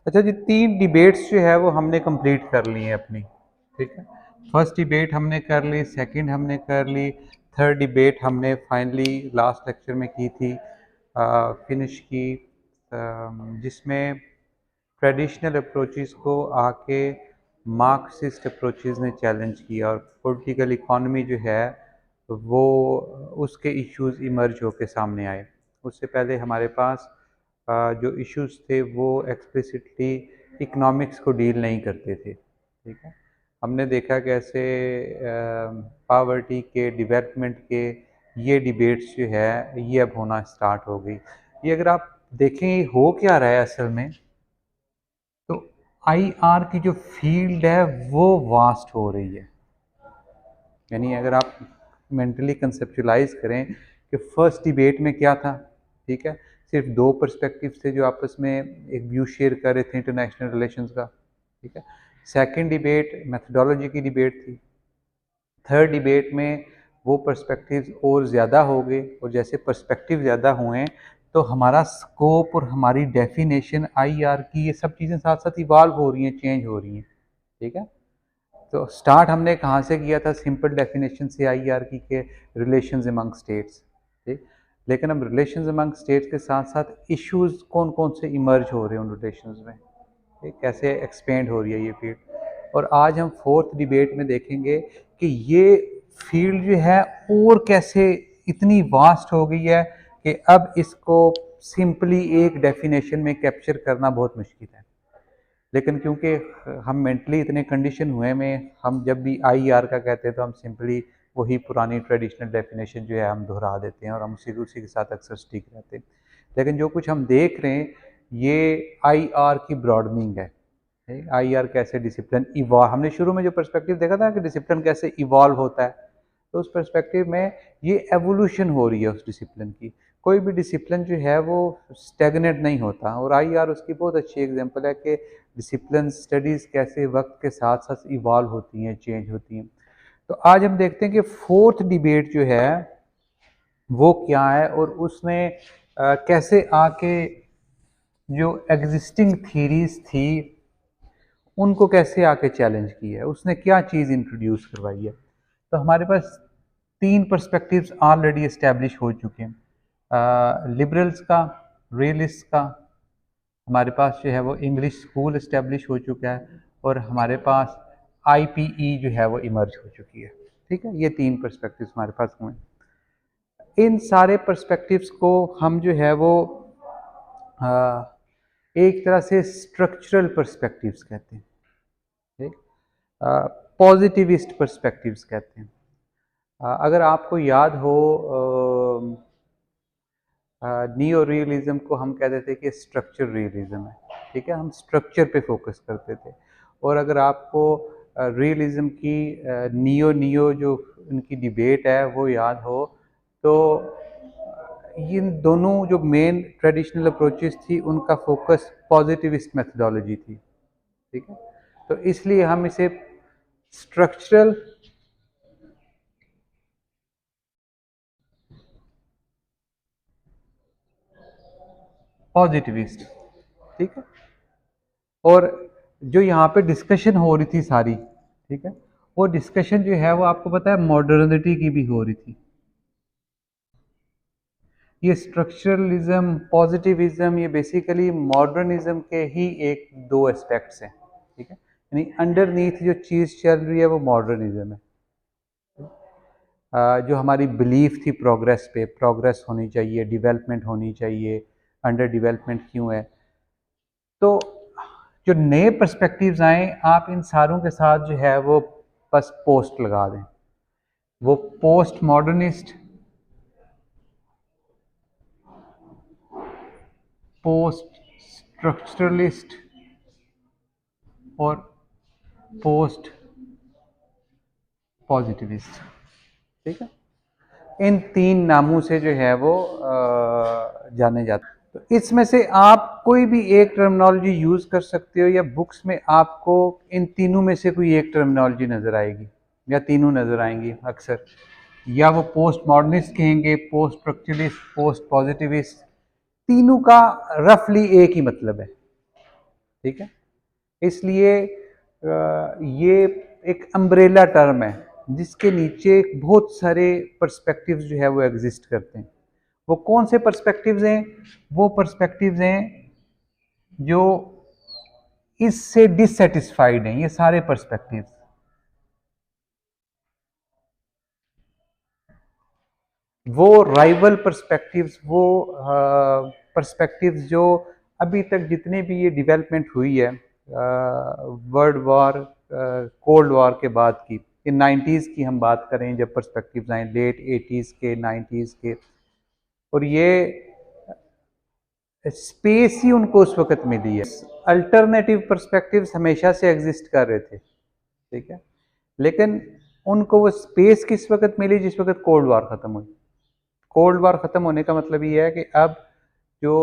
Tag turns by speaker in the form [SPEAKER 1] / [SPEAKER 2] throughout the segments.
[SPEAKER 1] अच्छा जी, 3 डिबेट्स जो है वो हमने कंप्लीट कर ली हैं अपनी, ठीक है। फर्स्ट डिबेट हमने कर ली, सेकंड हमने कर ली, थर्ड डिबेट हमने फाइनली लास्ट लेक्चर में की थी, फिनिश की, जिसमें ट्रेडिशनल अप्रोचेस को आके मार्क्सिस्ट अप्रोचेस ने चैलेंज किया और पॉलिटिकल इकोनॉमी जो है वो उसके इश्यूज इमर्ज होके सामने आए। उससे पहले हमारे पास जो इश्यूज थे वो एक्सप्लिसिटली इकोनॉमिक्स को डील नहीं करते थे, ठीक है। हमने देखा कैसे पावर्टी के, डेवलपमेंट के ये डिबेट्स जो है ये अब होना स्टार्ट हो गई। ये अगर आप देखें ये हो क्या रहा है असल में, तो आईआर की जो फील्ड है वो वास्ट हो रही है। यानी अगर आप मेंटली कंसेप्चुलाइज करें कि फर्स्ट डिबेट में क्या था, ठीक है, सिर्फ दो पर्सपेक्टिव थे जो आपस में एक व्यू शेयर कर रहे थे इंटरनेशनल रिलेशंस का, ठीक है। सेकंड डिबेट मेथडोलॉजी की डिबेट थी। थर्ड डिबेट में वो पर्सपेक्टिव्स और ज़्यादा हो गए, और जैसे पर्सपेक्टिव ज़्यादा हुए तो हमारा स्कोप और हमारी डेफिनेशन आईआर की ये सब चीज़ें साथ साथ इवॉल्व हो रही हैं, चेंज हो रही हैं, ठीक है। तो स्टार्ट हमने कहाँ से किया था, सिंपल डेफिनेशन से आईआर की के रिलेशंस अमंग स्टेट्स, ठीक। लेकिन अब रिलेशंस अमंग स्टेट्स के साथ साथ इश्यूज कौन कौन से इमर्ज हो रहे हैं उन रिलेशंस में, ठीक, कैसे एक्सपेंड हो रही है ये फील्ड। और आज हम फोर्थ डिबेट में देखेंगे कि ये फील्ड जो है और कैसे इतनी वास्ट हो गई है कि अब इसको सिंपली एक डेफिनेशन में कैप्चर करना बहुत मुश्किल है। लेकिन क्योंकि हम मेंटली इतने कंडीशन हुए में, हम जब भी आईआर का कहते हैं तो हम सिंपली वही पुरानी ट्रेडिशनल डेफिनेशन जो है हम दोहरा देते हैं और हम उसी के साथ अक्सर स्टिक रहते हैं। लेकिन जो कुछ हम देख रहे हैं ये आईआर की ब्रॉडनिंग है। आईआर कैसे डिसिप्लिन इवॉल्व, हमने शुरू में जो पर्सपेक्टिव देखा था कि डिसिप्लिन कैसे इवॉल्व होता है, तो उस पर्सपेक्टिव में ये एवोल्यूशन हो रही है उस डिसिप्लिन की। कोई भी डिसिप्लिन जो है वो स्टेगनेट नहीं होता, और आईआर उसकी बहुत अच्छी एग्जांपल है कि डिसिप्लिन स्टडीज़ कैसे वक्त के साथ साथ इवॉल्व होती हैं, चेंज होती हैं। तो आज हम देखते हैं कि फोर्थ डिबेट जो है वो क्या है, और उसने कैसे आके जो एग्जिस्टिंग थीरीज थी उनको कैसे आके चैलेंज किया है, उसने क्या चीज़ इंट्रोड्यूस करवाई है। तो हमारे पास तीन पर्सपेक्टिव्स ऑलरेडी इस्टेब्लिश हो चुके हैं, लिबरल्स का, रियलिस्ट का, हमारे पास जो है वो इंग्लिश स्कूल इस्टेब्लिश हो चुका है, और हमारे पास आईपीई जो है वो इमर्ज हो चुकी है, ठीक है। ये तीन पर्सपेक्टिव्स हमारे पास हुए। इन सारे पर्सपेक्टिव्स को हम जो है वो आ, एक तरह से स्ट्रक्चरल पर्सपेक्टिव्स कहते हैं, ठीक, पॉजिटिविस्ट पर्सपेक्टिव्स कहते हैं। अगर आपको याद हो, नियो रियलिज्म को हम कहते थे कि स्ट्रक्चर रियलिज्म है, ठीक है, हम स्ट्रक्चर पे फोकस करते थे। और अगर आपको रियलिज्म की नियो नियो जो उनकी डिबेट है वो याद हो, तो इन दोनों जो मेन ट्रेडिशनल अप्रोचेस थी उनका फोकस पॉजिटिविस्ट मेथडोलॉजी थी, ठीक है। तो इसलिए हम इसे स्ट्रक्चरल पॉजिटिविस्ट, ठीक है। और जो यहाँ पे डिस्कशन हो रही थी सारी, ठीक है, वो डिस्कशन जो है वो आपको पता है मॉडर्निटी की भी हो रही थी। ये स्ट्रक्चरलिज्म, पॉजिटिविज्म, ये बेसिकली मॉडर्निज्म के ही एक दो एस्पेक्ट्स हैं, ठीक है। यानी अंडरनीथ जो चीज़ चल रही है वो मॉडर्निज्म है। जो हमारी बिलीफ थी प्रोग्रेस पे, प्रोग्रेस होनी चाहिए, डेवलपमेंट होनी चाहिए, अंडर डेवलपमेंट क्यों है। तो जो नए पर्सपेक्टिव्स आए, आप इन सारों के साथ जो है वो बस पोस्ट लगा दें, वो पोस्ट मॉडर्निस्ट, पोस्ट स्ट्रक्चरलिस्ट और पोस्ट पॉजिटिविस्ट, ठीक है। इन तीन नामों से जो है वो जाने जाते हैं। तो इसमें से आप कोई भी एक टर्मिनोलॉजी यूज कर सकते हो, या बुक्स में आपको इन तीनों में से कोई एक टर्मिनोलॉजी नजर आएगी, या तीनों नजर आएंगी अक्सर। या वो पोस्ट मॉडर्निस्ट कहेंगे, पोस्ट स्ट्रक्चरलिस्ट, पोस्ट पॉजिटिविस्ट, तीनों का रफली एक ही मतलब है, ठीक है। इसलिए ये एक अम्ब्रेला टर्म है जिसके नीचे बहुत सारे पर्सपेक्टिव्स जो है वो एग्जिस्ट करते हैं। वो कौन से पर्सपेक्टिव्स हैं? वो पर्सपेक्टिव्स हैं जो इससे डिससेटिस्फाइड हैं, ये सारे पर्सपेक्टिव्स। वो राइवल पर्सपेक्टिव्स, वो पर्सपेक्टिव्स जो अभी तक जितने भी ये डेवलपमेंट हुई है वर्ल्ड वॉर, कोल्ड वॉर के बाद की, ये 90s की हम बात करें जब पर्सपेक्टिव्स आए, लेट 80s के 90s के, और ये स्पेस ही उनको उस वक्त मिली है। अल्टरनेटिव पर्सपेक्टिव्स हमेशा से एग्जिस्ट कर रहे थे, ठीक है, लेकिन उनको वो स्पेस किस वक्त मिली? जिस वक्त कोल्ड वॉर खत्म हुई। कोल्ड वॉर ख़त्म होने का मतलब ये है कि अब जो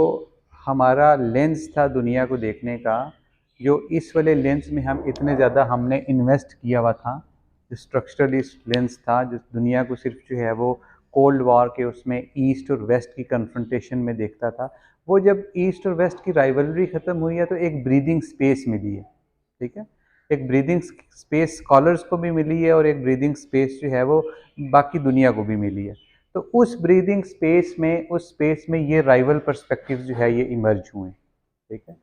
[SPEAKER 1] हमारा लेंस था दुनिया को देखने का, जो इस वाले लेंस में हम इतने ज़्यादा हमने इन्वेस्ट किया हुआ था, जो स्ट्रक्चरलिस्ट लेंस था, जो दुनिया को सिर्फ जो है वो कोल्ड वॉर के उसमें ईस्ट और वेस्ट की कन्फ्रंटेशन में देखता था, वो जब ईस्ट और वेस्ट की राइवलरी ख़त्म हुई है तो एक ब्रीदिंग स्पेस मिली है, ठीक है। एक ब्रीदिंग स्पेस स्कॉलर्स को भी मिली है और एक ब्रीदिंग स्पेस जो है वो बाकी दुनिया को भी मिली है। तो उस ब्रीदिंग स्पेस में, उस स्पेस में ये राइवल पर्सपेक्टिव्स जो है ये इमर्ज हुए, ठीक है।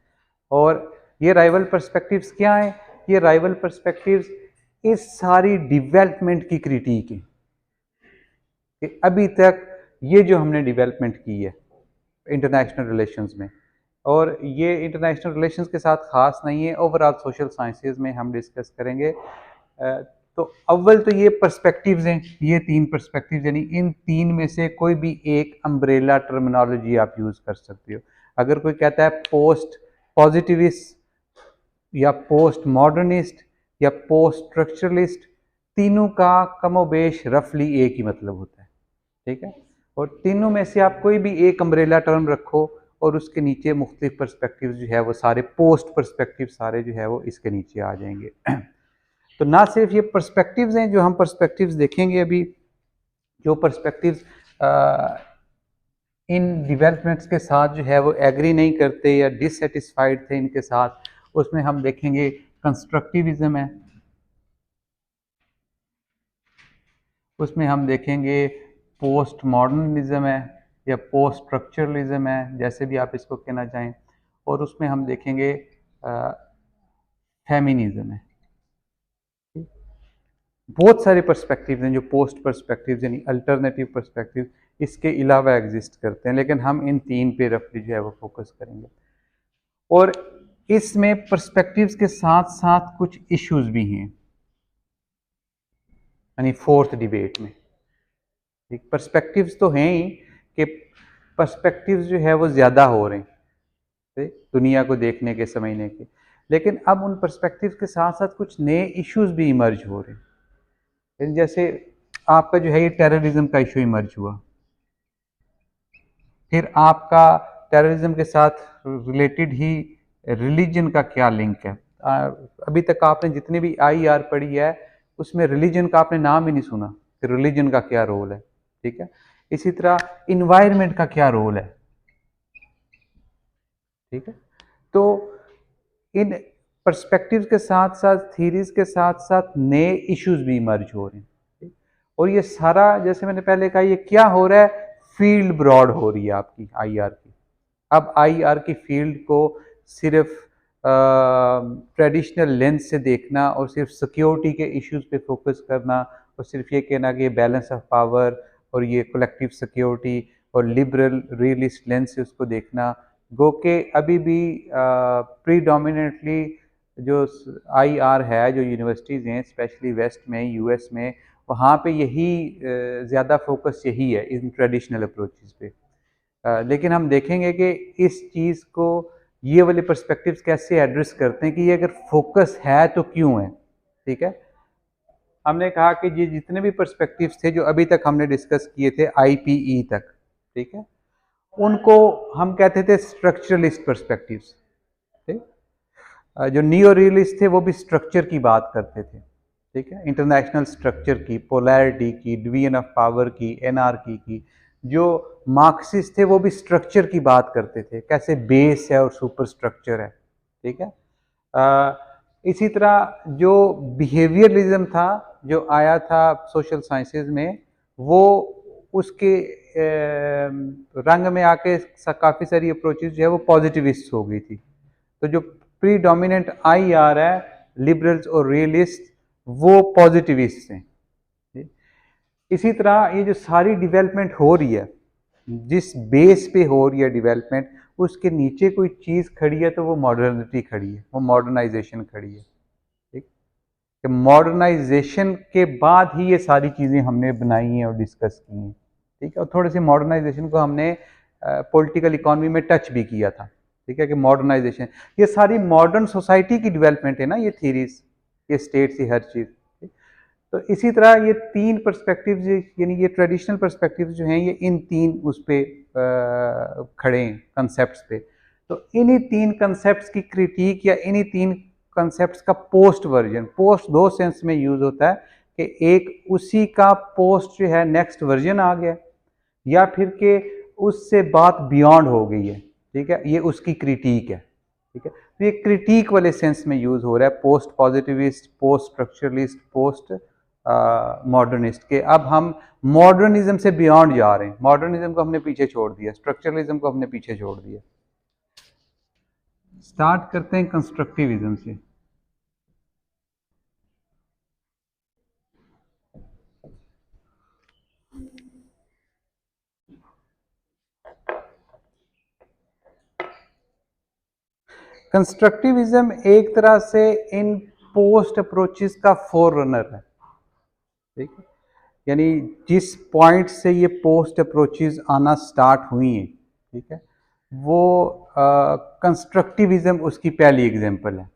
[SPEAKER 1] और ये राइवल पर्सपेक्टिव्स क्या हैं? ये राइवल पर्सपेक्टिव्स इस सारी डेवलपमेंट की क्रिटिक है कि अभी तक ये जो हमने डेवलपमेंट की है इंटरनेशनल रिलेशंस में, और ये इंटरनेशनल रिलेशंस के साथ ख़ास नहीं है, ओवरऑल सोशल साइंसेज में हम डिस्कस करेंगे। तो अव्वल तो ये पर्सपेक्टिव्स हैं, ये तीन पर्सपेक्टिव्स, यानी इन तीन में से कोई भी एक अम्ब्रेला टर्मिनोलॉजी आप यूज़ कर सकते हो। अगर कोई कहता है पोस्ट पॉजिटिविस्ट या पोस्ट मॉडर्निस्ट या पोस्ट स्ट्रक्चरलिस्ट, तीनों का कमोबेश रफली एक ही मतलब होता है, ठीक है। और तीनों में से आप कोई भी एक अम्ब्रेला टर्म रखो और उसके नीचे मुख्तलिफ पर्सपेक्टिव जो है वो सारे पोस्ट पर्सपेक्टिव सारे जो है वो इसके नीचे आ जाएंगे। तो ना सिर्फ ये पर्सपेक्टिव्स हैं, जो हम पर्सपेक्टिव्स देखेंगे अभी, जो पर्सपेक्टिव्स इन डेवलपमेंट्स के साथ जो है वो एग्री नहीं करते या डिससेटिस्फाइड थे इनके साथ, उसमें हम देखेंगे कंस्ट्रक्टिविज्म है, उसमें हम देखेंगे पोस्ट मॉडर्निज्म है या पोस्ट स्ट्रक्चरलिज्म है, जैसे भी आप इसको कहना चाहें, और उसमें हम देखेंगे फेमिनिज्म है। बहुत सारे पर्सपेक्टिव हैं जो पोस्ट पर्सपेक्टिव यानी अल्टरनेटिव पर्सपेक्टिव इसके अलावा एग्जिस्ट करते हैं, लेकिन हम इन तीन पे रफली जो है वो फोकस करेंगे। और इसमें पर्सपेक्टिव्स के साथ साथ कुछ इश्यूज भी हैं, यानी फोर्थ डिबेट में एक पर्सपेक्टिव्स तो हैं ही कि पर्सपेक्टिव्स जो है वो ज़्यादा हो रहे हैं दुनिया को देखने के, समझने के, लेकिन अब उन पर्सपेक्टिव्स के साथ साथ कुछ नए इश्यूज भी इमर्ज हो रहे हैं। जैसे आपका जो है ये टेररिज्म का इशू इमर्ज हुआ, फिर आपका टेररिज्म के साथ रिलेटेड ही रिलीजन का क्या लिंक है। अभी तक आपने जितनी भी IR पढ़ी है उसमें रिलीजन का आपने नाम ही नहीं सुना कि रिलीजन का क्या रोल है, ठीक है। इसी तरह इन्वायरमेंट का क्या रोल है, ठीक है। तो इन पर्सपेक्टिव्स के साथ साथ, थीरीज के साथ साथ नए इश्यूज भी इमर्ज हो रहे हैं, और ये सारा, जैसे मैंने पहले कहा, ये क्या हो रहा है? फील्ड ब्रॉड हो रही है आपकी IR की। अब IR की फील्ड को सिर्फ ट्रेडिशनल लेंस से देखना और सिर्फ सिक्योरिटी के इश्यूज पे फोकस करना और सिर्फ ये कहना कि ये बैलेंस ऑफ पावर और ये कलेक्टिव सिक्योरिटी और लिबरल रियलिस्ट लेंस से उसको देखना, गो के अभी भी प्रीडोमिनेटली जो IR है, जो यूनिवर्सिटीज़ हैं स्पेशली वेस्ट में, US में, वहाँ पे यही ज़्यादा फोकस यही है इन ट्रेडिशनल अप्रोचेस पे। लेकिन हम देखेंगे कि इस चीज़ को ये वाले पर्सपेक्टिव्स कैसे एड्रेस करते हैं कि ये अगर फोकस है तो क्यों है, ठीक है। हमने कहा कि ये जितने भी पर्सपेक्टिव्स थे जो अभी तक हमने डिस्कस किए थे IPE तक, ठीक है, उनको हम कहते थे स्ट्रक्चरलिस्ट पर्सपेक्टिव्स, ठीक। जो नियो रियलिस्ट थे वो भी स्ट्रक्चर की बात करते थे, ठीक है, इंटरनेशनल स्ट्रक्चर की, पोलैरिटी की, डिवीजन ऑफ पावर की, एनार्की की। जो मार्क्सिस्ट थे वो भी स्ट्रक्चर की बात करते थे, कैसे बेस है और सुपर स्ट्रक्चर है, ठीक है। इसी तरह जो बिहेवियरलिज्म था जो आया था सोशल साइंसेज में, वो उसके रंग में आके काफ़ी सारी अप्रोचेज जो है वो पॉजिटिविस्ट हो गई थी। तो जो प्रीडोमिनेंट आई आ रहा है लिबरल्स और रियलिस्ट, वो पॉजिटिविस्ट हैं। इसी तरह ये जो सारी डेवलपमेंट हो रही है, जिस बेस पे हो रही है डेवलपमेंट, उसके नीचे कोई चीज़ खड़ी है तो वो मॉडर्निटी खड़ी है, वो मॉडर्नाइजेशन खड़ी है, ठीक। कि मॉडर्नाइजेशन के बाद ही ये सारी चीज़ें हमने बनाई हैं और डिस्कस की हैं, ठीक है। और थोड़े से मॉडर्नाइजेशन को हमने पॉलिटिकल इकोनॉमी में टच भी किया था, ठीक है, कि मॉडर्नाइजेशन ये सारी मॉडर्न सोसाइटी की डेवलपमेंट है ना, ये थीरीज, ये स्टेट्स, ये हर चीज़। तो इसी तरह ये तीन पर्सपेक्टिव्स, यानी ये ट्रेडिशनल पर्सपेक्टिव्स जो हैं, ये इन तीन उस पे खड़े हैं, कंसेप्ट्स पे। तो इन्हीं तीन कंसेप्ट्स की क्रिटिक या इन्हीं तीन कंसेप्ट्स का पोस्ट वर्जन, पोस्ट दो सेंस में यूज होता है कि एक उसी का पोस्ट जो है नेक्स्ट वर्जन आ गया, या फिर कि उससे बात बियॉन्ड हो गई है, ठीक है, ये उसकी क्रिटिक है, ठीक है। तो ये क्रिटिक वाले सेंस में यूज हो रहा है, post positivist, post structuralist, post modernist के। अब हम मॉडर्निज्म से बियॉन्ड जा रहे हैं, मॉडर्निज्म को हमने पीछे छोड़ दिया, स्ट्रक्चरलिज्म को हमने पीछे छोड़ दिया। स्टार्ट करते हैं कंस्ट्रक्टिविज्म से। कंस्ट्रक्टिविज्म एक तरह से इन पोस्ट अप्रोचेस का फोर रनर है, ठीक है। यानी जिस पॉइंट से ये पोस्ट अप्रोचेस आना स्टार्ट हुई हैं, ठीक है, वो कंस्ट्रक्टिविज्म उसकी पहली एग्जांपल है।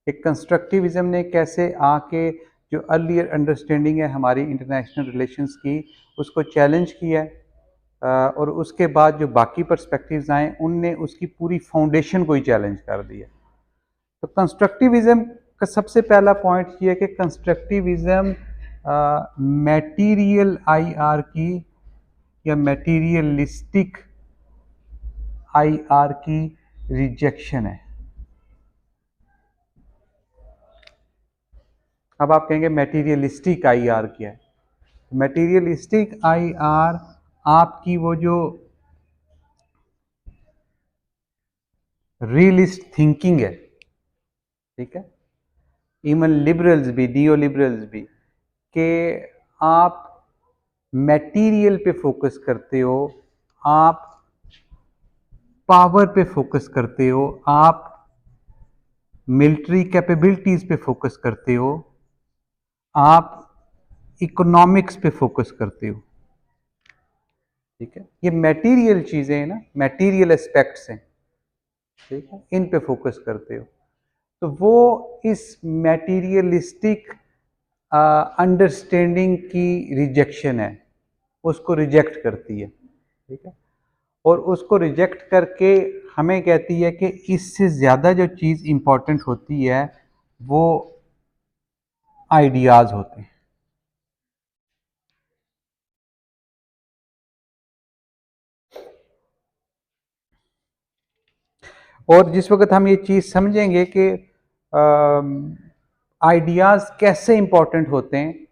[SPEAKER 1] एक कंस्ट्रक्टिविज्म ने कैसे आके जो अर्लियर अंडरस्टैंडिंग है हमारी इंटरनेशनल रिलेशंस की, उसको चैलेंज किया है, और उसके बाद जो बाकी पर्सपेक्टिव्स आए उनने उसकी पूरी फाउंडेशन को ही चैलेंज कर दिया। तो कंस्ट्रक्टिविज्म का सबसे पहला पॉइंट ये है कि कंस्ट्रक्टिविज्म मटेरियल आईआर की या मटेरियलिस्टिक आईआर की रिजेक्शन है। अब आप कहेंगे मटेरियलिस्टिक आईआर क्या है? मटेरियलिस्टिक आईआर आपकी वो जो रियलिस्ट थिंकिंग है, ठीक है, इवन लिबरल्स भी, नियो लिबरल्स भी, कि आप मटेरियल पे फोकस करते हो, आप पावर पे फोकस करते हो, आप मिलिट्री कैपेबिलिटीज पे फोकस करते हो, आप इकोनॉमिक्स पे फोकस करते हो, ठीक है। ये मटेरियल चीजें हैं ना, मटेरियल एस्पेक्ट्स हैं, ठीक है, इन पे फोकस करते हो। तो वो इस मटेरियलिस्टिक अंडरस्टैंडिंग की रिजेक्शन है, उसको रिजेक्ट करती है, ठीक है। और उसको रिजेक्ट करके हमें कहती है कि इससे ज़्यादा जो चीज़ इम्पोर्टेंट होती है वो आइडियाज़ होते हैं। और जिस वक्त हम ये चीज़ समझेंगे कि आइडियाज़ कैसे इम्पोर्टेंट होते हैं,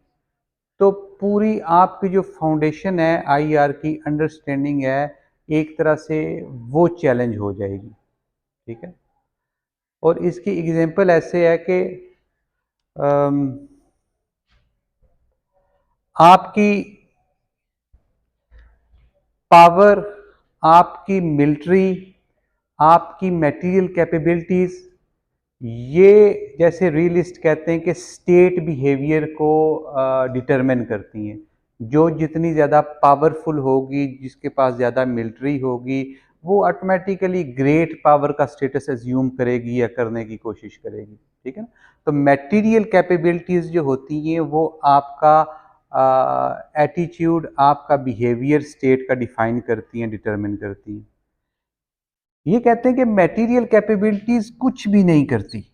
[SPEAKER 1] तो पूरी आपकी जो फाउंडेशन है आईआर की अंडरस्टैंडिंग है, एक तरह से वो चैलेंज हो जाएगी, ठीक है। और इसकी एग्जांपल ऐसे है कि आपकी पावर, आपकी मिलिट्री, आपकी मटेरियल कैपेबिलिटीज़, ये जैसे रियलिस्ट कहते हैं कि स्टेट बिहेवियर को डिटरमिन करती हैं। जो जितनी ज़्यादा पावरफुल होगी, जिसके पास ज़्यादा मिलिट्री होगी, वो ऑटोमेटिकली ग्रेट पावर का स्टेटस एज्यूम करेगी या करने की कोशिश करेगी, ठीक है ना। तो मटेरियल कैपेबिलिटीज़ जो होती हैं वो आपका एटीट्यूड, आपका बिहेवियर स्टेट का डिफाइन करती हैं, डिटरमिन करती हैं। ये कहते हैं कि मटेरियल कैपेबिलिटीज़ कुछ भी नहीं करती,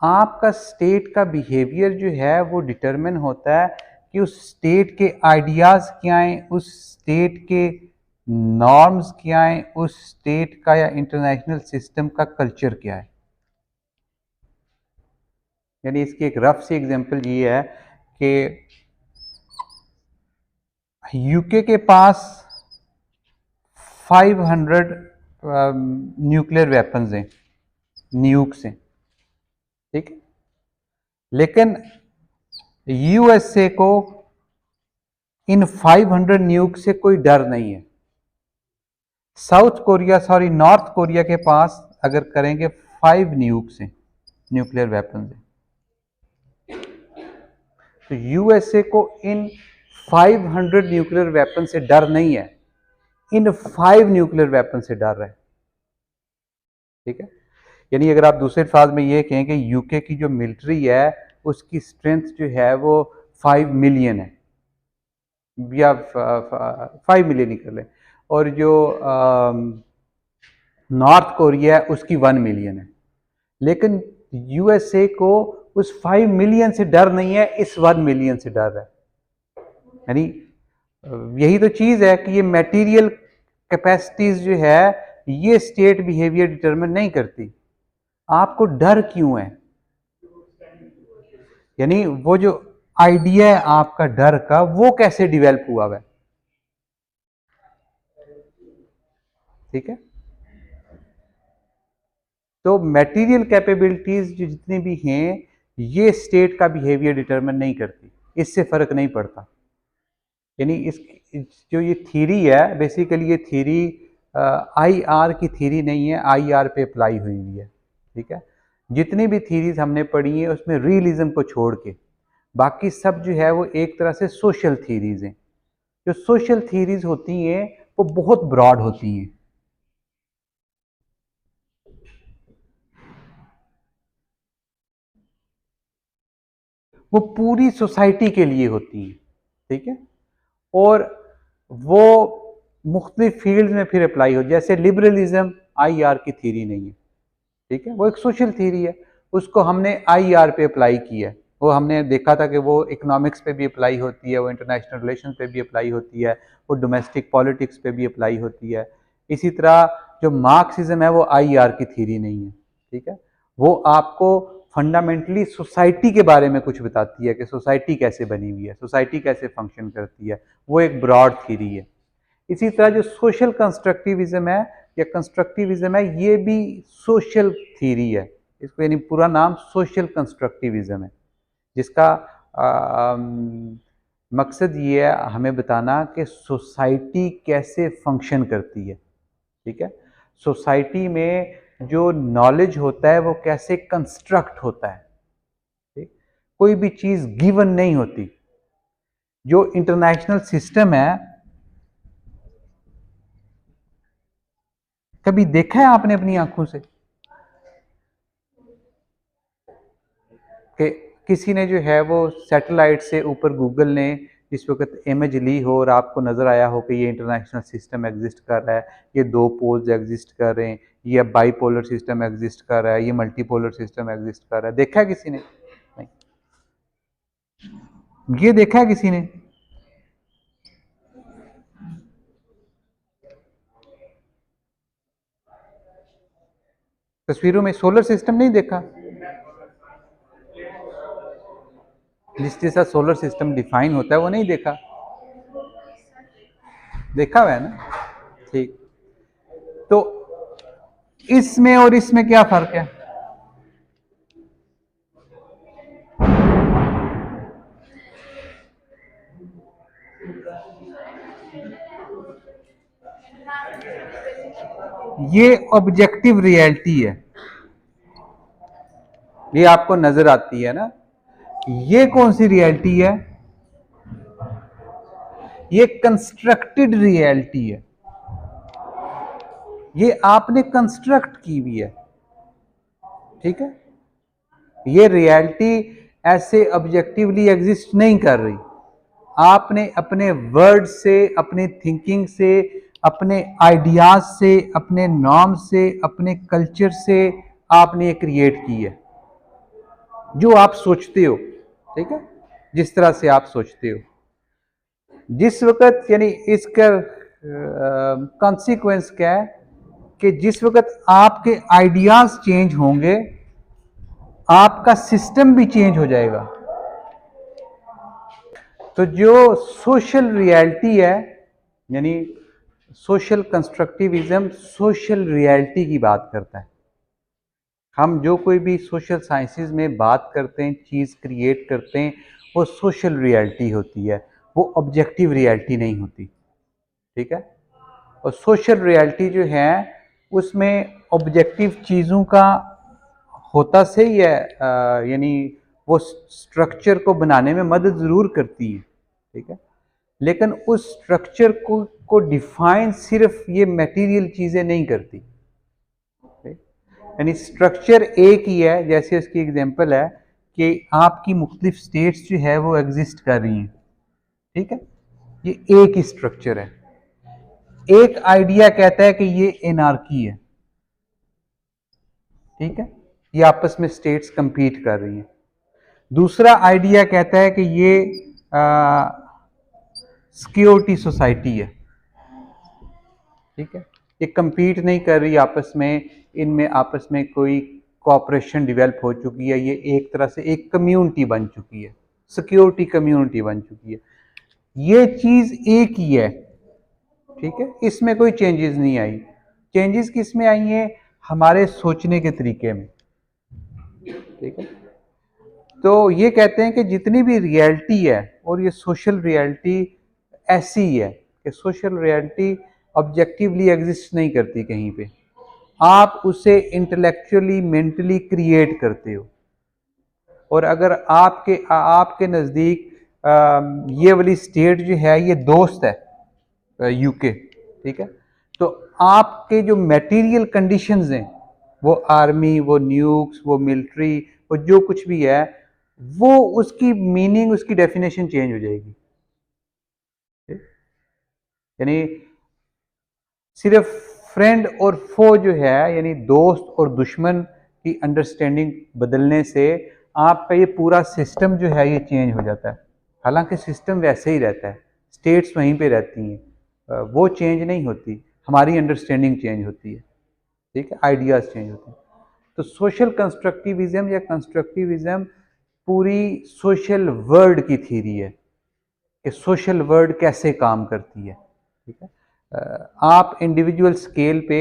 [SPEAKER 1] आपका स्टेट का बिहेवियर जो है वो डिटरमिन होता है कि उस स्टेट के आइडियाज क्या हैं, उस स्टेट के नॉर्म्स क्या हैं, उस स्टेट का या इंटरनेशनल सिस्टम का कल्चर क्या है। यानी इसकी एक रफ सी एग्जांपल ये है कि यूके के पास 500 न्यूक्लियर वेपन्स हैं, न्यूक्स हैं, ठीक है, लेकिन यूएसए को इन 500 न्यूक से कोई डर नहीं है। नॉर्थ कोरिया के पास अगर करेंगे 5 न्यूक्स हैं, न्यूक्लियर वेपन्स हैं, तो यूएसए को इन 500 न्यूक्लियर वेपन से डर नहीं है, इन 5 न्यूक्लियर वेपन से डर है, ठीक है। यानी अगर आप दूसरे अल्फाज में ये कहें कि यूके की जो मिलिट्री है उसकी स्ट्रेंथ जो है वो 5 मिलियन है, या 5 मिलियन ही कर लें, और जो नॉर्थ कोरिया है उसकी 1 मिलियन है, लेकिन यूएसए को उस 5 मिलियन से डर नहीं है, इस 1 मिलियन से डर है। यानी यही तो चीज है कि ये मटेरियल कैपेसिटीज जो है ये स्टेट बिहेवियर डिटरमिन नहीं करती। आपको डर क्यों है, यानी वो जो आइडिया है आपका डर का वो कैसे डेवलप हुआ है, ठीक है। तो मटेरियल कैपेबिलिटीज जो जितनी भी हैं ये स्टेट का बिहेवियर डिटरमिन नहीं करती, इससे फर्क नहीं पड़ता। यानी इस जो ये थ्योरी है बेसिकली ये थ्योरी आईआर की थ्योरी नहीं है, आईआर पे अप्लाई हुई है, ठीक है। जितनी भी थ्योरीज हमने पढ़ी है उसमें रियलिज्म को छोड़ के बाकी सब जो है वो एक तरह से सोशल थ्योरीज हैं। जो सोशल थ्योरीज होती हैं वो बहुत ब्रॉड होती हैं, वो पूरी सोसाइटी के लिए होती हैं, ठीक है, और वो मुख्तलिफ फील्ड में फिर अप्लाई हो। जैसे लिबरलिज्म आईआर की थ्योरी नहीं है, ठीक है, वो एक सोशल थ्योरी है, उसको हमने आईआर पे अप्लाई किया है। वो हमने देखा था कि वो इकोनॉमिक्स पे भी अप्लाई होती है, वो इंटरनेशनल रिलेशन पे भी अप्लाई होती है, वो डोमेस्टिक पॉलिटिक्स पे भी अप्लाई होती है। इसी तरह जो मार्क्सिज्म है वो आईआर की थ्योरी नहीं है, ठीक है, वो आपको फंडामेंटली सोसाइटी के बारे में कुछ बताती है कि सोसाइटी कैसे बनी हुई है, सोसाइटी कैसे फंक्शन करती है, वो एक ब्रॉड थ्योरी है। इसी तरह जो सोशल कंस्ट्रक्टिविज्म है या कंस्ट्रक्टिविज्म है ये भी सोशल थ्योरी है, इसको यानी पूरा नाम सोशल कंस्ट्रक्टिविज्म है, जिसका मकसद ये है हमें बताना कि सोसाइटी कैसे फंक्शन करती है, ठीक है, सोसाइटी में जो नॉलेज होता है वो कैसे कंस्ट्रक्ट होता है, ठीक, कोई भी चीज गिवन नहीं होती। जो इंटरनेशनल सिस्टम है, कभी देखा है आपने अपनी आंखों से कि किसी ने जो है वो सैटेलाइट से ऊपर गूगल ने जिस वक्त इमेज ली हो और आपको नज़र आया हो कि ये इंटरनेशनल सिस्टम एग्जिस्ट कर रहा है, ये 2 पोल्स एग्जिस्ट कर रहे हैं, ये बाईपोलर सिस्टम एग्जिस्ट कर रहा है, ये मल्टीपोलर सिस्टम एग्जिस्ट कर रहा है, देखा है किसी ने? नहीं। ये देखा है किसी ने? तस्वीरों में सोलर सिस्टम नहीं देखा? जिस जैसा सोलर सिस्टम डिफाइन होता है वो नहीं देखा? देखा हुआ है ना? ठीक, तो इसमें और इसमें क्या फर्क है? ये ऑब्जेक्टिव रियलिटी है, ये आपको नजर आती है ना। ये कौन सी रियलिटी है? ये कंस्ट्रक्टेड रियलिटी है, ये आपने कंस्ट्रक्ट की हुई है, ठीक है। ये रियलिटी ऐसे ऑब्जेक्टिवली एग्जिस्ट नहीं कर रही, आपने अपने वर्ड से, अपने थिंकिंग से, अपने आइडियाज से, अपने नॉर्म से, अपने कल्चर से आपने ये क्रिएट की है जो आप सोचते हो, ठीक है। जिस तरह से आप सोचते हो। जिस वक्त यानी इसका कॉन्सिक्वेंस क्या है कि जिस वक्त आपके आइडियाज चेंज होंगे, आपका सिस्टम भी चेंज हो जाएगा। तो जो सोशल रियलिटी है, यानी सोशल कंस्ट्रक्टिविज्म सोशल रियलिटी की बात करता है। हम जो कोई भी सोशल साइंसेज में बात करते हैं, चीज़ क्रिएट करते हैं, वो सोशल रियलिटी होती है, वो ऑब्जेक्टिव रियलिटी नहीं होती। ठीक है। और सोशल रियलिटी जो है उसमें ऑब्जेक्टिव चीज़ों का होता से ही है, यानी वो स्ट्रक्चर को बनाने में मदद ज़रूर करती है। ठीक है। लेकिन उस स्ट्रक्चर को डिफाइन सिर्फ ये मटेरियल चीज़ें नहीं करती। यानी स्ट्रक्चर एक ही है। जैसे इसकी एग्जांपल है कि आपकी मुख्तलिफ स्टेट्स जो है वो एग्जिस्ट कर रही हैं। ठीक है। ये एक ही स्ट्रक्चर है। एक आइडिया कहता है कि ये एनार्की है। ठीक है। ये आपस में स्टेट्स कंपीट कर रही हैं। दूसरा आइडिया कहता है कि ये सिक्योरिटी सोसाइटी है। ठीक है। ये कंपीट नहीं कर रही आपस में, इनमें आपस में कोई कोऑपरेशन डेवलप हो चुकी है। ये एक तरह से एक कम्युनिटी बन चुकी है, सिक्योरिटी कम्युनिटी बन चुकी है। ये चीज़ एक ही है। ठीक है। इसमें कोई चेंजेस नहीं आई। चेंजेस किस में आई हैं? हमारे सोचने के तरीके में। ठीक है। तो ये कहते हैं कि जितनी भी रियलिटी है, और ये सोशल रियलिटी ऐसी है कि सोशल रियलिटी ऑब्जेक्टिवली एग्जिस्ट नहीं करती कहीं पे। आप उसे इंटेलेक्चुअली मेंटली क्रिएट करते हो। और अगर आपके नज़दीक ये वाली स्टेट जो है ये दोस्त है यूके, ठीक है, तो आपके जो मटेरियल कंडीशंस हैं, वो आर्मी, वो न्यूक्स, वो मिलिट्री, वो जो कुछ भी है, वो उसकी मीनिंग, उसकी डेफिनेशन चेंज हो जाएगी। यानी सिर्फ फ्रेंड और फो जो है, यानी दोस्त और दुश्मन की अंडरस्टैंडिंग बदलने से आपका ये पूरा सिस्टम जो है ये चेंज हो जाता है। हालांकि सिस्टम वैसे ही रहता है, स्टेट्स वहीं पे रहती हैं, वो चेंज नहीं होती, हमारी अंडरस्टैंडिंग चेंज होती है। ठीक है। आइडियाज़ चेंज होते हैं। तो सोशल कंस्ट्रक्टिविज्म या कंस्ट्रक्टिविज्म पूरी सोशल वर्ल्ड की थ्योरी है कि सोशल वर्ल्ड कैसे काम करती है। ठीक है। आप इंडिविजुअल स्केल पे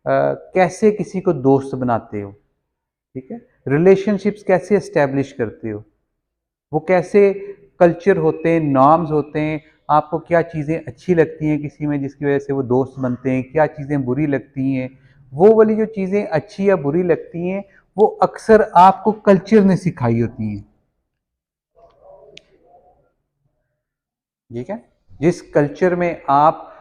[SPEAKER 1] कैसे किसी को दोस्त बनाते हो। ठीक है। रिलेशनशिप्स कैसे एस्टेब्लिश करते हो, वो कैसे कल्चर होते हैं, नॉर्म्स होते हैं, आपको क्या चीज़ें अच्छी लगती हैं किसी में जिसकी वजह से वो दोस्त बनते हैं, क्या चीज़ें बुरी लगती हैं। वो वाली जो चीज़ें अच्छी या बुरी लगती हैं वो अक्सर आपको कल्चर ने सिखाई होती हैं। ठीक है। जिस कल्चर में आप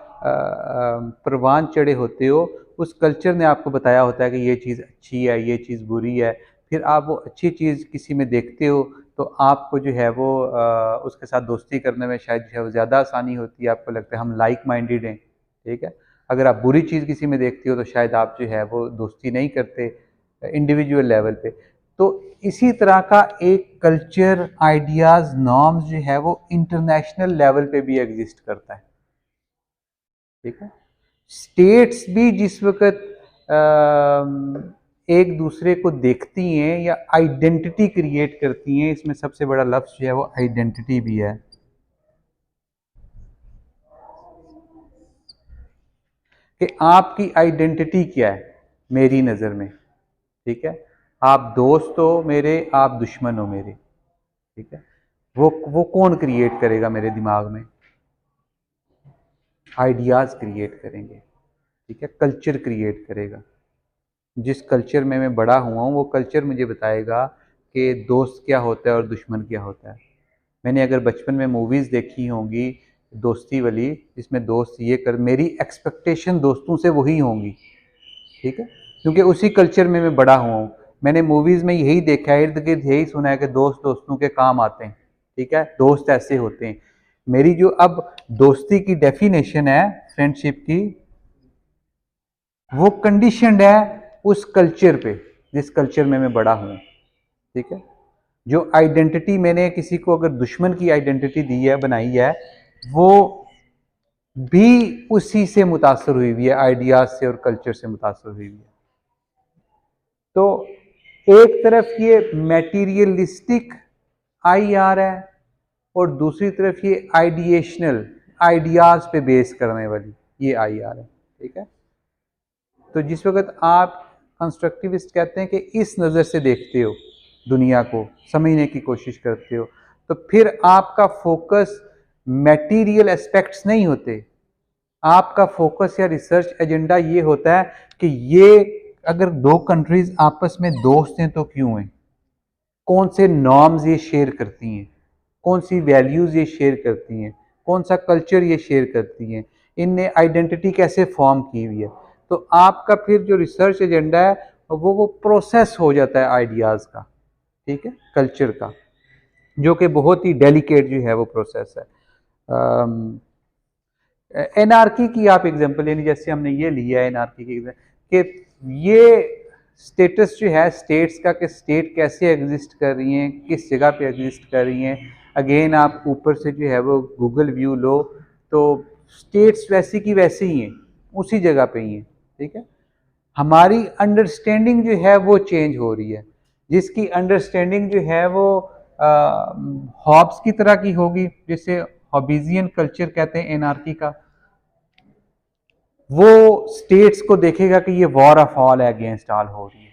[SPEAKER 1] परवान चढ़े होते हो, उस कल्चर ने आपको बताया होता है कि ये चीज़ अच्छी है, ये चीज़ बुरी है। फिर आप वो अच्छी चीज़ किसी में देखते हो तो आपको जो है वो उसके साथ दोस्ती करने में शायद जो है वो ज़्यादा आसानी होती है, आपको लगता है हम लाइक माइंडेड हैं। ठीक है। अगर आप बुरी चीज़ किसी में देखते हो तो शायद आप जो है वो दोस्ती नहीं करते इंडिविजुअल लेवल पे। तो इसी तरह का एक कल्चर, आइडियाज़, नॉर्म्स जो है वो इंटरनेशनल लेवल पे भी एग्जिस्ट करता है। ठीक है। स्टेट्स भी जिस वक्त एक दूसरे को देखती हैं या आइडेंटिटी क्रिएट करती हैं, इसमें सबसे बड़ा लफ्ज़ जो है वो आइडेंटिटी भी है कि आपकी आइडेंटिटी क्या है मेरी नज़र में। ठीक है। आप दोस्त हो मेरे, आप दुश्मन हो मेरे। ठीक है। वो कौन क्रिएट करेगा मेरे दिमाग में? आइडियाज़ क्रिएट करेंगे। ठीक है। कल्चर क्रिएट करेगा। जिस कल्चर में मैं बड़ा हुआ हूँ वो कल्चर मुझे बताएगा कि दोस्त क्या होता है और दुश्मन क्या होता है। मैंने अगर बचपन में मूवीज़ देखी होंगी दोस्ती वाली, जिसमें दोस्त ये कर, मेरी एक्सपेक्टेशन दोस्तों से वही होंगी। ठीक है। क्योंकि उसी कल्चर में मैं बड़ा हुआ हूँ। मैंने मूवीज़ में यही देखा है, इर्द गिर्द यही सुना है कि दोस्त दोस्तों के काम आते हैं। ठीक है। दोस्त ऐसे होते हैं। मेरी जो अब दोस्ती की डेफिनेशन है फ्रेंडशिप की, वो कंडीशनड है उस कल्चर पे जिस कल्चर में मैं बड़ा हूँ। ठीक है। जो आइडेंटिटी मैंने किसी को अगर दुश्मन की आइडेंटिटी दी है, बनाई है, वो भी उसी से मुतासर हुई हुई है, आइडियाज से और कल्चर से मुतासर हुई हुई है। तो एक तरफ ये मैटीरियलिस्टिक आईआर है और दूसरी तरफ ये आइडिएशनल, आइडियाज पे बेस करने वाली ये आईआर है। ठीक है, तो जिस वक्त आप कंस्ट्रक्टिविस्ट कहते हैं कि इस नज़र से देखते हो दुनिया को, समझने की कोशिश करते हो, तो फिर आपका फोकस मैटीरियल एस्पेक्ट्स नहीं होते, आपका फोकस या रिसर्च एजेंडा ये होता है कि ये अगर दो कंट्रीज आपस में दोस्त हैं तो क्यों हैं, कौन से नॉर्म्स ये शेयर करती हैं, कौन सी वैल्यूज़ ये शेयर करती हैं, कौन सा कल्चर ये शेयर करती हैं, इनने आइडेंटिटी कैसे फॉर्म की हुई है। तो आपका फिर जो रिसर्च एजेंडा है वो प्रोसेस हो जाता है आइडियाज़ का, ठीक है, कल्चर का, जो कि बहुत ही डेलिकेट जो है वो प्रोसेस है। एनआरकी की आप एग्जांपल, यानी जैसे हमने ये लिया है एनआरकी की कि ये स्टेटस जो है स्टेट्स का, कि स्टेट कैसे एग्जिस्ट कर रही हैं, किस जगह पे एग्जिस्ट कर रही हैं। अगेन आप ऊपर से जो है वो गूगल व्यू लो तो स्टेट्स वैसी की वैसी ही हैं, उसी जगह पे ही हैं। ठीक है, हमारी अंडरस्टैंडिंग जो है वो चेंज हो रही है, जिसकी अंडरस्टैंडिंग जो है वो हॉब्स की तरह की होगी, जिसे हॉबीजियन कल्चर कहते हैं एनआरकी का। वो स्टेट्स को देखेगा कि ये war of all against all हो रही है।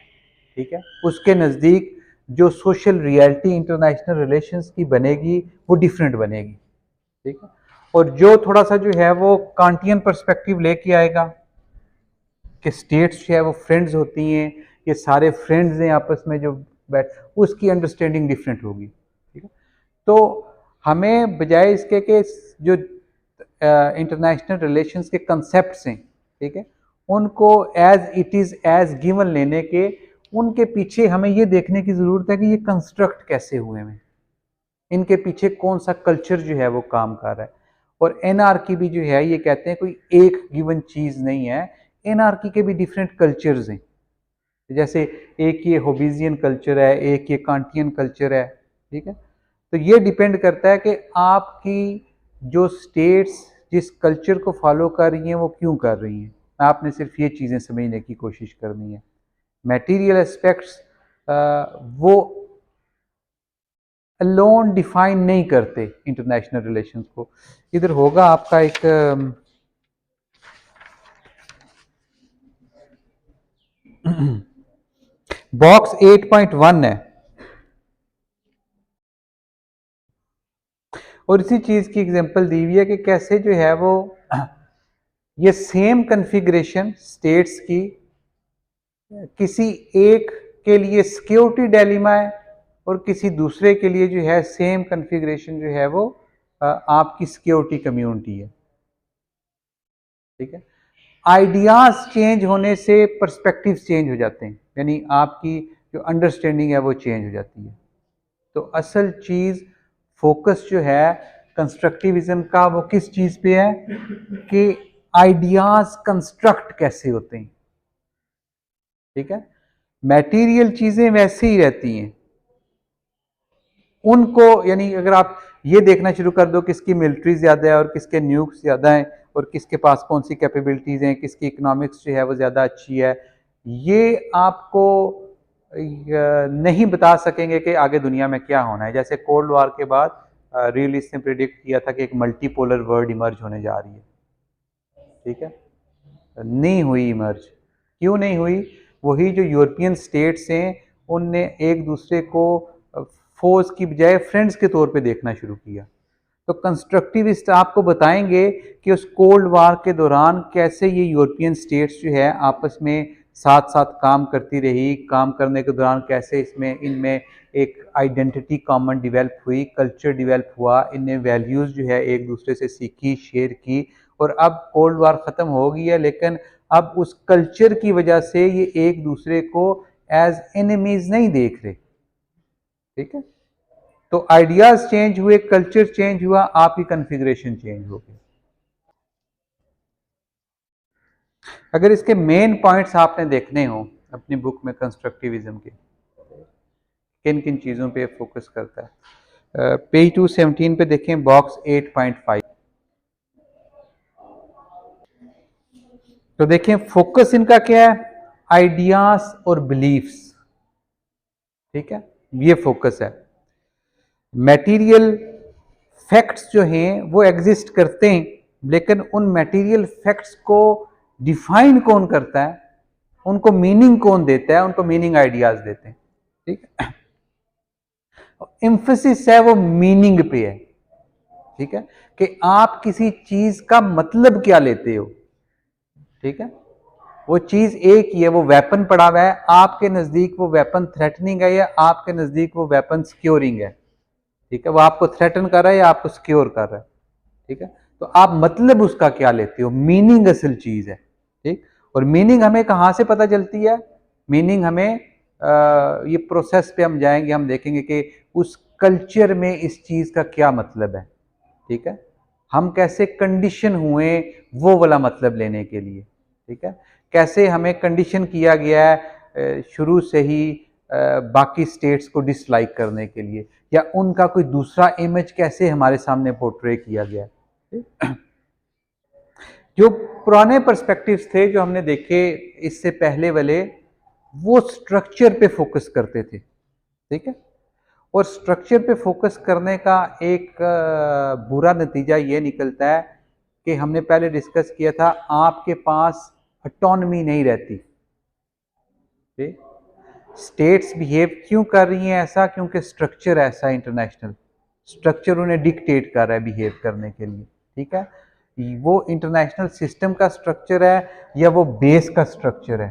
[SPEAKER 1] ठीक है, उसके नज़दीक जो सोशल रियलिटी इंटरनेशनल रिलेशंस की बनेगी वो डिफरेंट बनेगी। ठीक है, और जो थोड़ा सा जो है वो कांटियन पर्सपेक्टिव लेके आएगा कि स्टेट्स जो है वो फ्रेंड्स होती हैं, ये सारे फ्रेंड्स हैं आपस में जो बैठ, उसकी अंडरस्टैंडिंग डिफरेंट होगी। ठीक है, तो हमें बजाय इसके कि जो इंटरनेशनल रिलेशंस के कंसेप्ट्स हैं, ठीक है, उनको as it is as given लेने के, उनके पीछे हमें ये देखने की ज़रूरत है कि ये कंस्ट्रक्ट कैसे हुए हैं, इनके पीछे कौन सा कल्चर जो है वो काम कर रहा है। और एनआरकी भी जो है ये कहते हैं कोई एक गिवन चीज़ नहीं है, एनआरकी के भी डिफरेंट कल्चर्स हैं। जैसे एक ये होबीजियन कल्चर है, एक ये कांटियन कल्चर है। ठीक है, तो ये डिपेंड करता है कि आपकी जो स्टेट्स जिस कल्चर को फॉलो कर रही हैं वो क्यों कर रही हैं। आपने सिर्फ ये चीज़ें समझने की कोशिश करनी है। मटेरियल एस्पेक्ट्स वो अलोन डिफाइन नहीं करते इंटरनेशनल रिलेशंस को। इधर होगा आपका एक बॉक्स 8.1 है, और इसी चीज़ की एग्जांपल दी हुई है कि कैसे जो है वो ये सेम कन्फिग्रेशन स्टेट्स की किसी एक के लिए सिक्योरिटी डिलेमा है और किसी दूसरे के लिए जो है सेम कन्फिग्रेशन जो है वो आपकी सिक्योरिटी कम्युनिटी है। ठीक है, आइडियाज चेंज होने से पर्सपेक्टिव चेंज हो जाते हैं, यानी आपकी जो अंडरस्टैंडिंग है वो चेंज हो जाती है। तो असल चीज़ फोकस जो है कंस्ट्रक्टिविज्म का वो किस चीज़ पे है कि आइडियाज कंस्ट्रक्ट कैसे होते हैं। ठीक है, मटेरियल चीज़ें वैसे ही रहती हैं, उनको यानी अगर आप ये देखना शुरू कर दो किसकी मिलिट्री ज़्यादा है और किसके न्यूक्स ज़्यादा हैं और किसके पास कौन सी कैपेबिलिटीज़ हैं, किसकी इकोनॉमिक्स जो है वो ज़्यादा अच्छी है, ये आपको नहीं बता सकेंगे कि आगे दुनिया में क्या होना है। जैसे कोल्ड वॉर के बाद रियलिस्ट ने प्रिडिक्ट किया था कि एक मल्टीपोलर वर्ल्ड इमर्ज होने जा रही है। ठीक है, नहीं हुई इमर्ज। क्यों नहीं हुई? वही जो यूरोपियन स्टेट्स हैं उनने एक दूसरे को फोर्स की बजाय फ्रेंड्स के तौर पे देखना शुरू किया। तो कंस्ट्रक्टिविस्ट आपको बताएंगे कि उस कोल्ड वार के दौरान कैसे ये यूरोपियन स्टेट्स जो है आपस में साथ साथ काम करती रही, काम करने के दौरान कैसे इसमें इनमें एक आइडेंटिटी कॉमन डेवलप हुई, कल्चर डेवलप हुआ, इनने वैल्यूज़ जो है एक दूसरे से सीखी, शेयर की। और अब कोल्ड वार ख़त्म हो गई है, लेकिन अब उस कल्चर की वजह से ये एक दूसरे को एज एनिमीज नहीं देख रहे। ठीक है, तो आइडियाज चेंज हुए, कल्चर चेंज हुआ, आपकी कन्फिग्रेशन चेंज हो गई। अगर इसके मेन पॉइंट्स आपने देखने हो अपनी बुक में कंस्ट्रक्टिविज्म के, किन किन चीज़ों पे फोकस करता है। पेज 217 पे देखें बॉक्स 8.5। तो देखें फोकस इनका क्या है, आइडियाज और बिलीफ्स, ठीक है, ये फोकस है। मटेरियल फैक्ट्स जो हैं वो एग्जिस्ट करते हैं, लेकिन उन मटेरियल फैक्ट्स को डिफाइन कौन करता है, उनको मीनिंग कौन देता है, उनको मीनिंग आइडियाज देते हैं, ठीक है। एम्फेसिस है वो मीनिंग पे है, ठीक है, कि आप किसी चीज का मतलब क्या लेते हो, ठीक है। वो चीज एक ही है, वो वेपन पड़ा हुआ है, आपके नजदीक वो वेपन थ्रेटनिंग है या आपके नजदीक वो वेपन सिक्योरिंग है, ठीक है। वो आपको थ्रेटन कर रहा है या आपको सिक्योर कर रहा है, ठीक है। तो आप मतलब उसका क्या लेते हो, मीनिंग असल चीज है, ठीक। और मीनिंग हमें कहां से पता चलती है, मीनिंग हमें ये प्रोसेस पे हम जाएंगे, हम देखेंगे कि उस कल्चर में इस चीज का क्या मतलब है, ठीक है। हम कैसे कंडीशन हुए वो वाला मतलब लेने के लिए, ठीक है। कैसे हमें कंडीशन किया गया है शुरू से ही बाकी स्टेट्स को डिसलाइक करने के लिए, या उनका कोई दूसरा इमेज कैसे हमारे सामने पोर्ट्रे किया गया है। जो पुराने पर्सपेक्टिव्स थे जो हमने देखे इससे पहले वाले, वो स्ट्रक्चर पे फोकस करते थे, ठीक है। और स्ट्रक्चर पे फोकस करने का एक बुरा नतीजा ये निकलता है कि हमने पहले डिस्कस किया था, आपके पास ऑटोनॉमी नहीं रहती, ठीक। स्टेट्स बिहेव क्यों कर रही हैं ऐसा, क्योंकि स्ट्रक्चर ऐसा है, इंटरनेशनल स्ट्रक्चर उन्हें डिक्टेट कर रहा है बिहेव करने के लिए, ठीक है। वो इंटरनेशनल सिस्टम का स्ट्रक्चर है या वो बेस का स्ट्रक्चर है,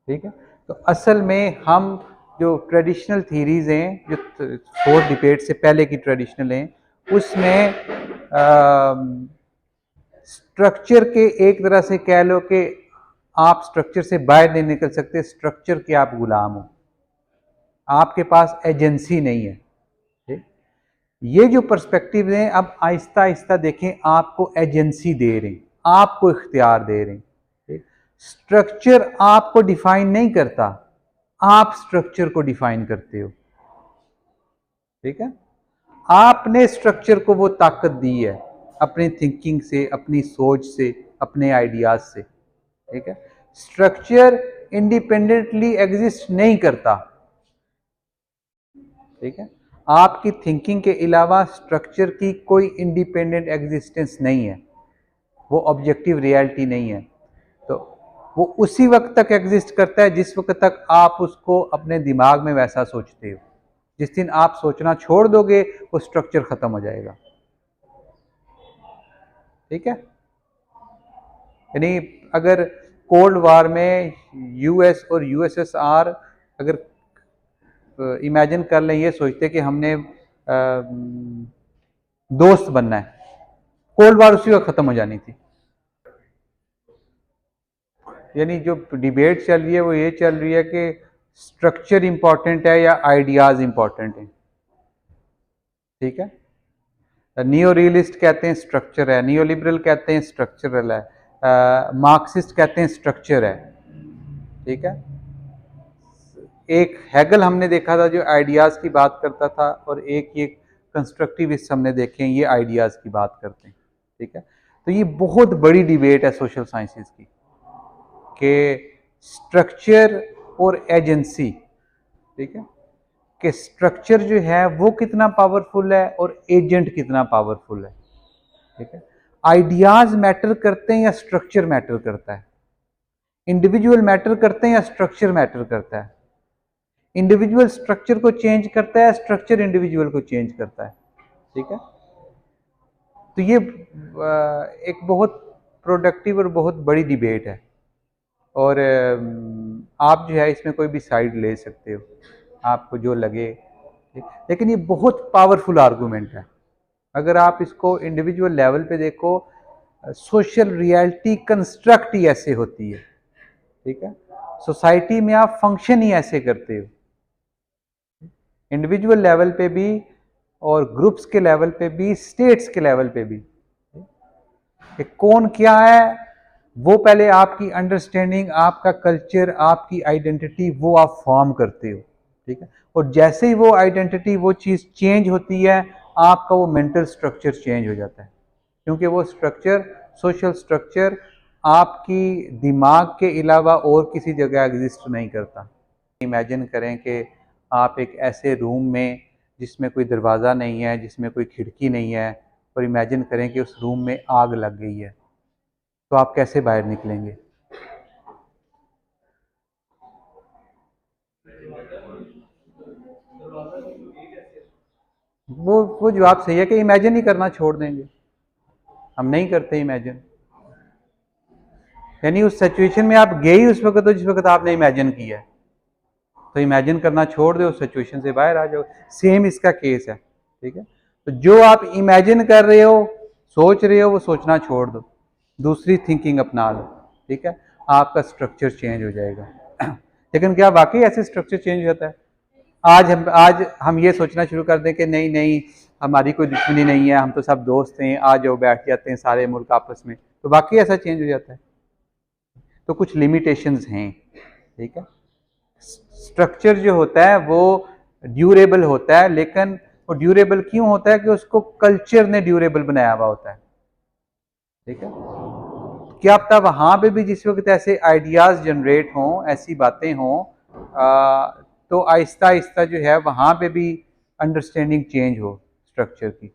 [SPEAKER 1] ठीक है। तो असल में हम जो ट्रेडिशनल थीरीज हैं, जो 4 डिबेट से पहले की ट्रेडिशनल हैं, उसमें स्ट्रक्चर के एक तरह से कह लो कि आप स्ट्रक्चर से बाहर नहीं निकल सकते, स्ट्रक्चर के आप गुलाम हो, आपके पास एजेंसी नहीं है, ठीक? ये जो पर्सपेक्टिव हैं अब आहिस्ता आहिस्ता देखें आपको एजेंसी दे रहे हैं, आपको इख्तियार दे रहे हैं। स्ट्रक्चर आपको डिफाइन नहीं करता, आप स्ट्रक्चर को डिफाइन करते हो, ठीक है। आपने स्ट्रक्चर को वो ताकत दी है अपनी थिंकिंग से, अपनी सोच से, अपने आइडियाज से, ठीक है। स्ट्रक्चर इंडिपेंडेंटली एग्जिस्ट नहीं करता, ठीक है। आपकी थिंकिंग के अलावा स्ट्रक्चर की कोई इंडिपेंडेंट एग्जिस्टेंस नहीं है, वो ऑब्जेक्टिव रियलिटी नहीं है। तो वो उसी वक्त तक एग्जिस्ट करता है जिस वक्त तक आप उसको अपने दिमाग में वैसा सोचते हो। जिस दिन आप सोचना छोड़ दोगे वो स्ट्रक्चर खत्म हो जाएगा, ठीक है। यानी अगर कोल्ड वार में यूएस और यूएसएसआर अगर इमेजिन कर लें, ये सोचते कि हमने दोस्त बनना है, कोल्ड वार उसी वक्त खत्म हो जानी थी। यानी जो डिबेट चल रही है वो ये चल रही है कि स्ट्रक्चर इंपॉर्टेंट है या आइडियाज इंपॉर्टेंट है, ठीक है। नियो रियलिस्ट कहते हैं स्ट्रक्चर है, नियो लिबरल कहते हैं स्ट्रक्चरल है, मार्क्सिस्ट कहते हैं स्ट्रक्चर है, ठीक है। एक हैगल हमने देखा था जो आइडियाज की बात करता था, और एक ये कंस्ट्रक्टिविस्ट हमने देखे हैं ये आइडियाज की बात करते हैं, ठीक है। तो ये बहुत बड़ी डिबेट है सोशल साइंसेज की कि स्ट्रक्चर और एजेंसी, ठीक है, कि स्ट्रक्चर जो है वो कितना पावरफुल है और एजेंट कितना पावरफुल है, ठीक है। आइडियाज मैटर करते हैं या स्ट्रक्चर मैटर करता है, इंडिविजुअल मैटर करते हैं या स्ट्रक्चर मैटर करता है, इंडिविजुअल स्ट्रक्चर को चेंज करता है, स्ट्रक्चर इंडिविजुअल को चेंज करता है, ठीक है। तो ये एक बहुत प्रोडक्टिव और बहुत बड़ी डिबेट है, और आप जो है इसमें कोई भी साइड ले सकते हो, आपको जो लगे, लेकिन ये बहुत पावरफुल आर्गूमेंट है। अगर आप इसको इंडिविजुअल लेवल पे देखो, सोशल रियलिटी कंस्ट्रक्ट ही ऐसे होती है, ठीक है। सोसाइटी में आप फंक्शन ही ऐसे करते हो, इंडिविजुअल लेवल पे भी और ग्रुप्स के लेवल पे भी, स्टेट्स के लेवल पे भी। कि कौन क्या है वो पहले आपकी अंडरस्टैंडिंग, आपका कल्चर, आपकी आइडेंटिटी वो आप फॉर्म करते हो, ठीक है। और जैसे ही वो आइडेंटिटी, वो चीज़ चेंज होती है, आपका वो मेंटल स्ट्रक्चर चेंज हो जाता है, क्योंकि वो स्ट्रक्चर, सोशल स्ट्रक्चर आपकी दिमाग के अलावा और किसी जगह एग्जिस्ट नहीं करता। इमेजिन करें कि आप एक ऐसे रूम में जिसमें कोई दरवाज़ा नहीं है, जिसमें कोई खिड़की नहीं है, और इमेजिन करें कि उस रूम में आग लग गई है, तो आप कैसे बाहर निकलेंगे? वो जवाब सही है कि इमेजिन ही करना छोड़ देंगे, हम नहीं करते इमेजिन। यानी उस सिचुएशन में आप गए ही उस वक्त तो जिस वक्त आपने इमेजिन किया है, तो इमेजिन करना छोड़ दो, उस सिचुएशन से बाहर आ जाओ। सेम इसका केस है, ठीक है। तो जो आप इमेजिन कर रहे हो, सोच रहे हो, वो सोचना छोड़ दो, दूसरी थिंकिंग अपना लो, ठीक है। आपका स्ट्रक्चर चेंज हो जाएगा। लेकिन क्या वाकई ऐसे स्ट्रक्चर चेंज होता है? आज हम ये सोचना शुरू कर दें कि नहीं नहीं, हमारी कोई दुश्मनी नहीं है, हम तो सब दोस्त हैं, आ जाओ बैठ जाते हैं सारे मुल्क आपस में, तो वाकई ऐसा चेंज हो जाता है? तो कुछ लिमिटेशंस हैं, ठीक है। स्ट्रक्चर जो होता है वो ड्यूरेबल होता है, लेकिन वो ड्यूरेबल क्यों होता है? कि उसको कल्चर ने ड्यूरेबल बनाया हुआ होता है, ठीक है। क्या पता वहां पे भी जिस वक्त ऐसे आइडियाज जनरेट हों, ऐसी बातें हों, तो आहिस्ता आहिस्ता जो है वहां पे भी अंडरस्टैंडिंग चेंज हो स्ट्रक्चर की।